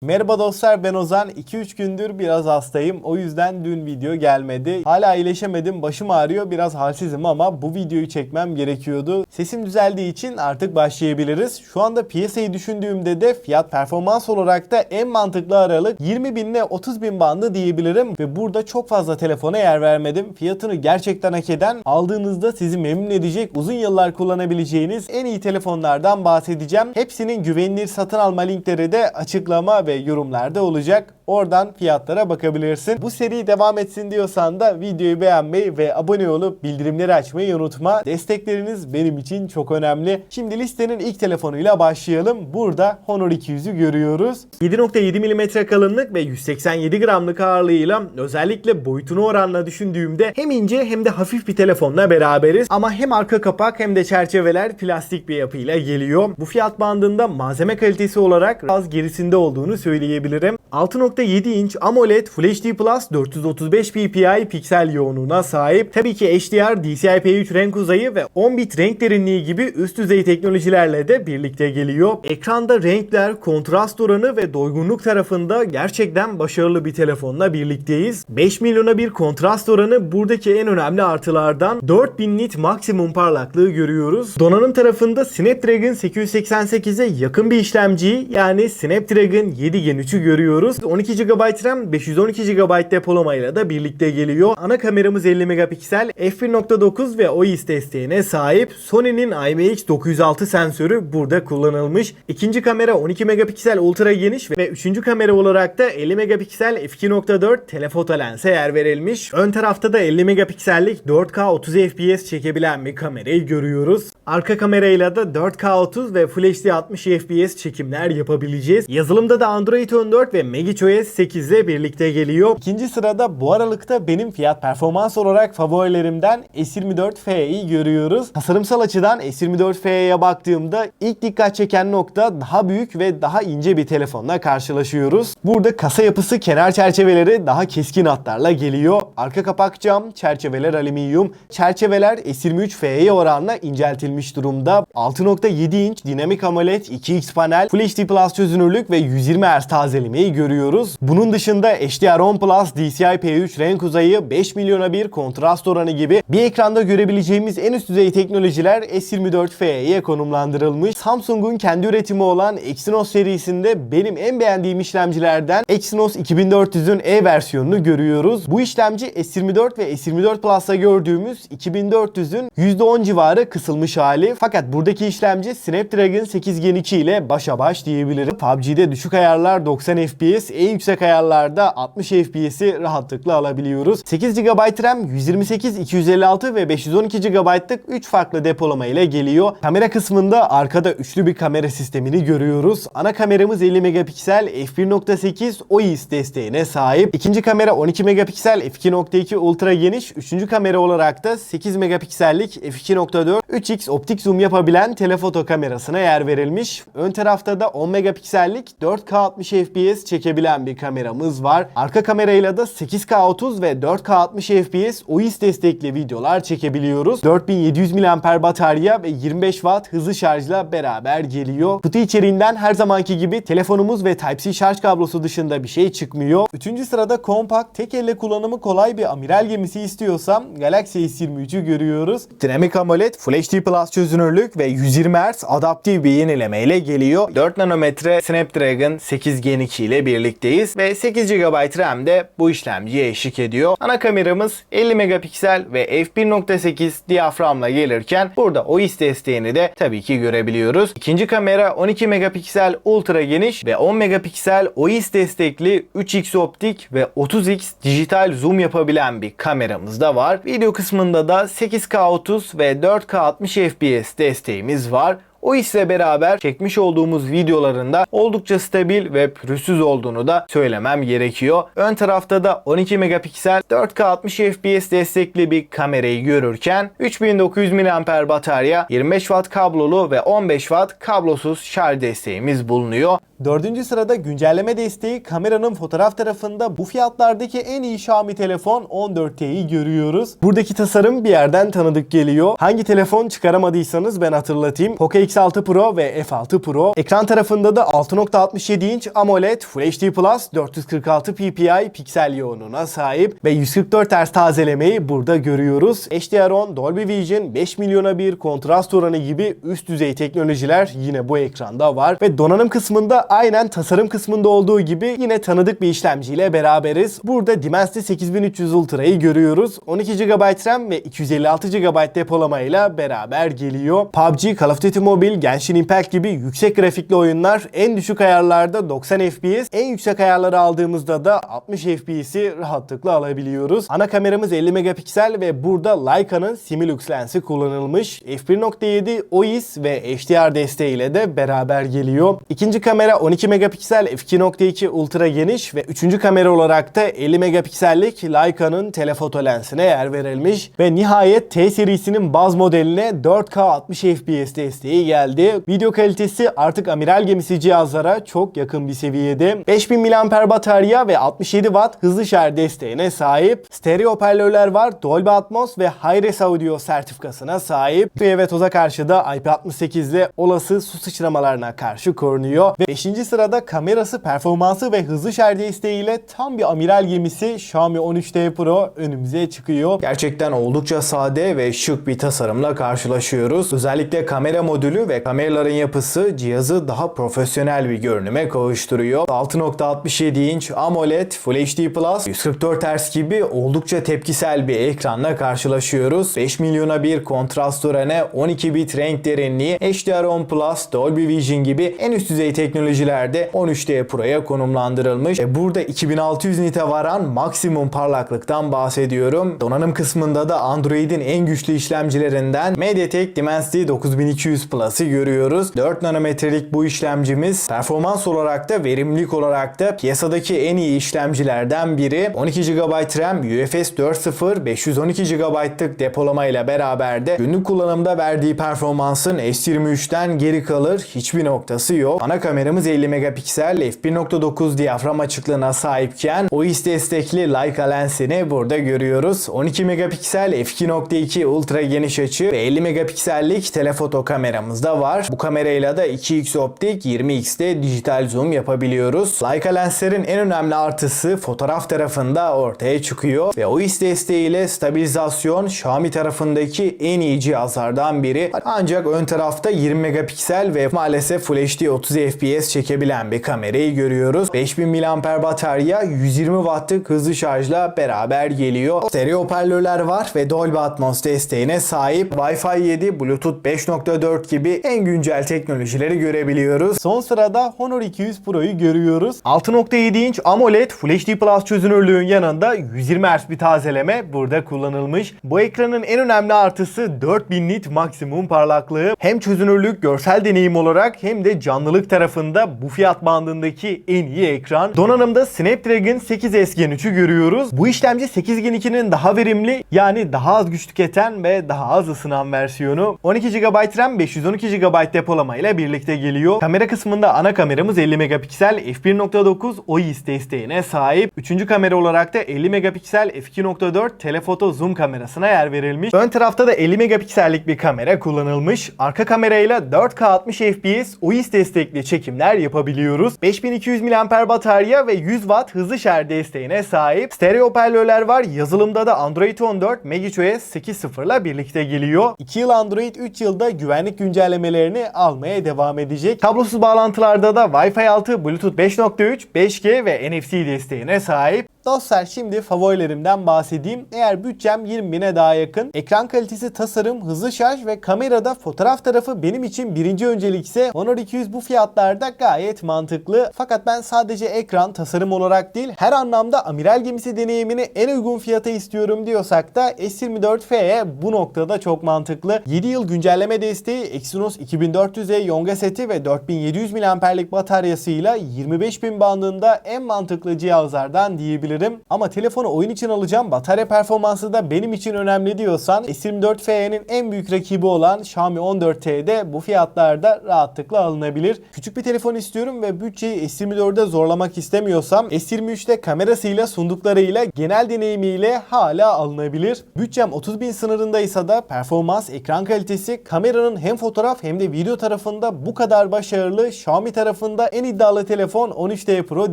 Merhaba dostlar, ben Ozan. 2-3 gündür biraz hastayım. O yüzden dün video gelmedi. Hala iyileşemedim. Başım ağrıyor. Biraz halsizim ama bu videoyu çekmem gerekiyordu. Sesim düzeldiği için artık başlayabiliriz. Şu anda piyasayı düşündüğümde de fiyat performans olarak da en mantıklı aralık 20.000 ile 30.000 bandı diyebilirim. Ve burada çok fazla telefona yer vermedim. Fiyatını gerçekten hak eden, aldığınızda sizi memnun edecek, uzun yıllar kullanabileceğiniz en iyi telefonlardan bahsedeceğim. Hepsinin güvenilir satın alma linkleri de açıklama ve yorumlarda olacak. Oradan fiyatlara bakabilirsin. Bu seri devam etsin diyorsan da videoyu beğenmeyi ve abone olup bildirimleri açmayı unutma. Destekleriniz benim için çok önemli. Şimdi listenin ilk telefonuyla başlayalım. Burada Honor 200'ü görüyoruz. 7.7 mm kalınlık ve 187 gramlık ağırlığıyla özellikle boyutunu oranla düşündüğümde hem ince hem de hafif bir telefonla beraberiz. Ama hem arka kapak hem de çerçeveler plastik bir yapıyla geliyor. Bu fiyat bandında malzeme kalitesi olarak az gerisinde olduğunu söyleyebilirim. 6.7 inç AMOLED Full HD Plus 435 ppi piksel yoğunluğuna sahip. Tabii ki HDR, DCI-P3 renk uzayı ve 10 bit renk derinliği gibi üst düzey teknolojilerle de birlikte geliyor. Ekranda renkler, kontrast oranı ve doygunluk tarafında gerçekten başarılı bir telefonla birlikteyiz. 5 milyona bir kontrast oranı buradaki en önemli artılardan. 4000 nit maksimum parlaklığı görüyoruz. Donanım tarafında Snapdragon 888'e yakın bir işlemciyi, yani Snapdragon 7 Gen 3'ü görüyoruz. 12 GB RAM, 512 GB depolamayla da birlikte geliyor. Ana kameramız 50 megapiksel, f1.9 ve OIS desteğine sahip. Sony'nin IMX906 sensörü burada kullanılmış. İkinci kamera 12 megapiksel ultra geniş ve üçüncü kamera olarak da 50 megapiksel f2.4 telefoto lense yer verilmiş. Ön tarafta da 50 megapiksellik 4K 30 FPS çekebilen bir kamerayı görüyoruz. Arka kamerayla da 4K 30 ve Full HD 60 FPS çekimler yapabileceğiz. Yazılımda da Android 14 ve MagicOS 8 ile birlikte geliyor. İkinci sırada bu aralıkta benim fiyat performans olarak favorilerimden S24FE'yi görüyoruz. Tasarımsal açıdan S24FE'ye baktığımda ilk dikkat çeken nokta daha büyük ve daha ince bir telefonla karşılaşıyoruz. Burada kasa yapısı, kenar çerçeveleri daha keskin hatlarla geliyor. Arka kapak cam, çerçeveler alüminyum. Çerçeveler S23FE'ye oranla inceltilmiş durumda. 6.7 inç dinamik AMOLED 2X panel, Full HD Plus çözünürlük ve 120 Hz tazelemeyi görüyoruz. Bunun dışında HDR10 Plus, DCI-P3 renk uzayı, 5 milyona bir kontrast oranı gibi bir ekranda görebileceğimiz en üst düzey teknolojiler S24FE'ye konumlandırılmış. Samsung'un kendi üretimi olan Exynos serisinde benim en beğendiğim işlemcilerden Exynos 2400'ün E versiyonunu görüyoruz. Bu işlemci S24 ve S24 Plus'ta gördüğümüz 2400'ün %10 civarı kısılmış hali. Fakat buradaki işlemci Snapdragon 8 Gen 2 ile başa baş diyebilirim. PUBG'de düşük ayarlar 90 FPS, en yüksek ayarlarda 60 FPS'i rahatlıkla alabiliyoruz. 8 GB RAM, 128, 256 ve 512 GB'lık 3 farklı depolama ile geliyor. Kamera kısmında arkada üçlü bir kamera sistemini görüyoruz. Ana kameramız 50 megapiksel, f1.8 OIS desteğine sahip. İkinci kamera 12 megapiksel, f2.2 ultra geniş. Üçüncü kamera olarak da 8 megapiksellik f2.4 3x optik zoom yapabilen telefoto kamerasına yer verilmiş. Ön tarafta da 10 megapiksellik 4K 60 FPS çekebilen bir kameramız var. Arka kamerayla da 8K 30 ve 4K 60 FPS OIS destekli videolar çekebiliyoruz. 4700 mAh batarya ve 25 Watt hızlı şarjla beraber geliyor. Kutu içeriğinden her zamanki gibi telefonumuz ve Type-C şarj kablosu dışında bir şey çıkmıyor. Üçüncü sırada kompakt, tek elle kullanımı kolay bir amiral gemisi istiyorsam Galaxy S23'ü görüyoruz. Dinamik AMOLED, Full HD Plus çözünürlük ve 120 Hz adaptif bir yenileme ile geliyor. 4 nanometre Snapdragon 8 Gen 2 ile birlikteyiz ve 8 GB RAM de bu işlemciye eşlik ediyor. Ana kameramız 50 megapiksel ve f1.8 diyaframla gelirken burada OIS desteğini de tabii ki görebiliyoruz. İkinci kamera 12 megapiksel ultra geniş ve 10 megapiksel OIS destekli 3x optik ve 30x dijital zoom yapabilen bir kameramız da var. Video kısmında da 8K 30 ve 4K 60 FPS desteğimiz var. O ile beraber çekmiş olduğumuz videolarında oldukça stabil ve pürüzsüz olduğunu da söylemem gerekiyor. Ön tarafta da 12 megapiksel 4K 60 FPS destekli bir kamerayı görürken 3900 mAh batarya, 25 Watt kablolu ve 15 Watt kablosuz şarj desteğimiz bulunuyor. Dördüncü sırada güncelleme desteği kameranın fotoğraf tarafında bu fiyatlardaki en iyi Xiaomi telefon 14T'yi görüyoruz. Buradaki tasarım bir yerden tanıdık geliyor. Hangi telefon çıkaramadıysanız ben hatırlatayım. Poco X6 Pro ve F6 Pro. Ekran tarafında da 6.67 inç AMOLED Full HD Plus 446 ppi piksel yoğunluğuna sahip ve 144 Hz tazelemeyi burada görüyoruz. HDR10, Dolby Vision, 5 milyona bir kontrast oranı gibi üst düzey teknolojiler yine bu ekranda var ve donanım kısmında aynen tasarım kısmında olduğu gibi yine tanıdık bir işlemciyle beraberiz. Burada Dimensity 8300 Ultra'yı görüyoruz. 12 GB RAM ve 256 GB depolamayla beraber geliyor. PUBG, Call of Duty Mobile, Genshin Impact gibi yüksek grafikli oyunlar en düşük ayarlarda 90 FPS, en yüksek ayarları aldığımızda da 60 FPS'i rahatlıkla alabiliyoruz. Ana kameramız 50 megapiksel ve burada Leica'nın Similux lensi kullanılmış. f1.7 OIS ve HDR desteğiyle de beraber geliyor. İkinci kamera 12 megapiksel f2.2 ultra geniş ve üçüncü kamera olarak da 50 megapiksellik Leica'nın telefoto lensine yer verilmiş ve nihayet T serisinin baz modeline 4K 60 FPS desteği geldi. Video kalitesi artık amiral gemisi cihazlara çok yakın bir seviyede. 5000 mAh batarya ve 67 Watt hızlı şarj desteğine sahip. Stereo hoparlörler var. Dolby Atmos ve Hi-Res Audio sertifikasına sahip. Suya ve toza karşı da IP68 ile olası su sıçramalarına karşı korunuyor. Ve 5. sırada kamerası, performansı ve hızlı şarj desteğiyle tam bir amiral gemisi Xiaomi 13T Pro önümüze çıkıyor. Gerçekten oldukça sade ve şık bir tasarımla karşılaşıyoruz. Özellikle kamera modülü ve kameraların yapısı cihazı daha profesyonel bir görünüme kavuşturuyor. 6.67 inç AMOLED Full HD Plus 144 Hz gibi oldukça tepkisel bir ekranla karşılaşıyoruz. 5 milyona bir kontrast oranı, 12 bit renk derinliği, HDR10 Plus, Dolby Vision gibi en üst düzey teknolojilerde 13D Pro'ya konumlandırılmış. Burada 2600 nite varan maksimum parlaklıktan bahsediyorum. Donanım kısmında da Android'in en güçlü işlemcilerinden MediaTek Dimensity 9200 Plus'ı görüyoruz. 4 nanometrelik bu işlemcimiz performans olarak da verimlilik olarak da piyasadaki en iyi işlemcilerden biri. 12 GB RAM, UFS 4.0, 512 GB'lık depolama ile beraber de günlük kullanımda verdiği performansın S23'ten geri kalır hiçbir noktası yok. Ana kameramız 50 megapiksel f1.9 diyafram açıklığına sahipken OIS destekli Leica lensini burada görüyoruz. 12 megapiksel f2.2 ultra geniş açı ve 50 megapiksellik telefoto kameramız da var. Bu kamerayla da 2x optik, 20x'de dijital zoom yapabiliyoruz. Leica lenslerin en önemli artısı fotoğraf tarafında ortaya çıkıyor ve OIS desteğiyle stabilizasyon Xiaomi tarafındaki en iyi cihazlardan biri. Ancak ön tarafta 20 megapiksel ve maalesef Full HD 30 FPS çekebilen bir kamerayı görüyoruz. 5000 mAh batarya 120 Watt'lık hızlı şarjla beraber geliyor. Stereo hoparlörler var ve Dolby Atmos desteğine sahip. Wi-Fi 7, Bluetooth 5.4 gibi en güncel teknolojileri görebiliyoruz. Son sırada Honor 200 Pro'yu görüyoruz. 6.7 inç AMOLED Full HD Plus çözünürlüğün yanında 120 Hz bir tazeleme burada kullanılmış. Bu ekranın en önemli artısı 4000 nit maksimum parlaklığı. Hem çözünürlük, görsel deneyim olarak hem de canlılık tarafında bu fiyat bandındaki en iyi ekran. Donanımda Snapdragon 8S Gen 3'ü görüyoruz. Bu işlemci 8 Gen 2'nin daha verimli, yani daha az güç tüketen ve daha az ısınan versiyonu. 12 GB RAM, 512 GB depolama ile birlikte geliyor. Kamera kısmında ana kameramız 50 megapiksel f1.9 OIS desteğine sahip. Üçüncü kamera olarak da 50 megapiksel f2.4 telefoto zoom kamerasına yer verilmiş. Ön tarafta da 50 megapiksellik bir kamera kullanılmış. Arka kamerayla 4K 60 FPS OIS destekli çekimler yapabiliyoruz. 5200 mAh batarya ve 100 Watt hızlı şarj desteğine sahip. Stereo hoparlörler var. Yazılımda da Android 14, MagicOS 8.0 ile birlikte geliyor. 2 yıl Android, 3 yılda güvenlik güncellemelerini almaya devam edecek. Kablosuz bağlantılarda da Wi-Fi 6, Bluetooth 5.3, 5G ve NFC desteğine sahip. Dostlar, şimdi favorilerimden bahsedeyim. Eğer bütçem 20.000'e daha yakın, ekran kalitesi, tasarım, hızlı şarj ve kamerada fotoğraf tarafı benim için birinci öncelikse Honor 200 bu fiyatlarda gayet mantıklı. Fakat ben sadece ekran, tasarım olarak değil, her anlamda amiral gemisi deneyimini en uygun fiyata istiyorum diyorsak da S24F'ye bu noktada çok mantıklı. 7 yıl güncelleme desteği, Exynos 2400E Yonga seti ve 4700 mAh'lik bataryasıyla 25.000 bandında en mantıklı cihazlardan diyebilirim. diyebilirim. Ama telefonu oyun için alacağım, batarya performansı da benim için önemli diyorsan S24 FE'nin en büyük rakibi olan Xiaomi 14T de bu fiyatlarda rahatlıkla alınabilir. Küçük bir telefon istiyorum ve bütçeyi S24'de zorlamak istemiyorsam S23'te kamerasıyla, sunduklarıyla, genel deneyimiyle hala alınabilir. Bütçem 30.000 sınırındaysa da performans, ekran kalitesi, kameranın hem fotoğraf hem de video tarafında bu kadar başarılı, Xiaomi tarafında en iddialı telefon 13T Pro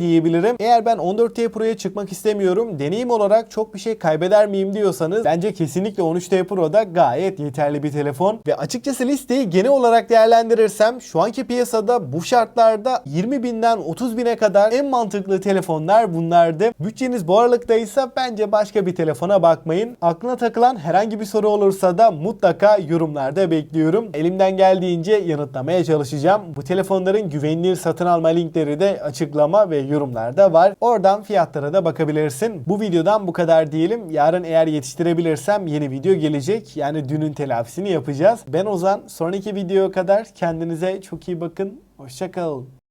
diyebilirim. Eğer ben 14T Pro'ya çıkmak istemiyorum, deneyim olarak çok bir şey kaybeder miyim diyorsanız bence kesinlikle 13T Pro da gayet yeterli bir telefon. Ve açıkçası listeyi genel olarak değerlendirirsem şu anki piyasada bu şartlarda 20.000'den 30.000'e kadar en mantıklı telefonlar bunlardı. Bütçeniz bu aralıktaysa bence başka bir telefona bakmayın. Aklına takılan herhangi bir soru olursa da mutlaka yorumlarda bekliyorum. Elimden geldiğince yanıtlamaya çalışacağım. Bu telefonların güvenilir satın alma linkleri de açıklama ve yorumlarda var. Oradan fiyatlara da bakabilirsin. Bu videodan bu kadar diyelim. Yarın eğer yetiştirebilirsem yeni video gelecek. Yani dünün telafisini yapacağız. Ben Ozan. Sonraki videoya kadar kendinize çok iyi bakın. Hoşça kalın.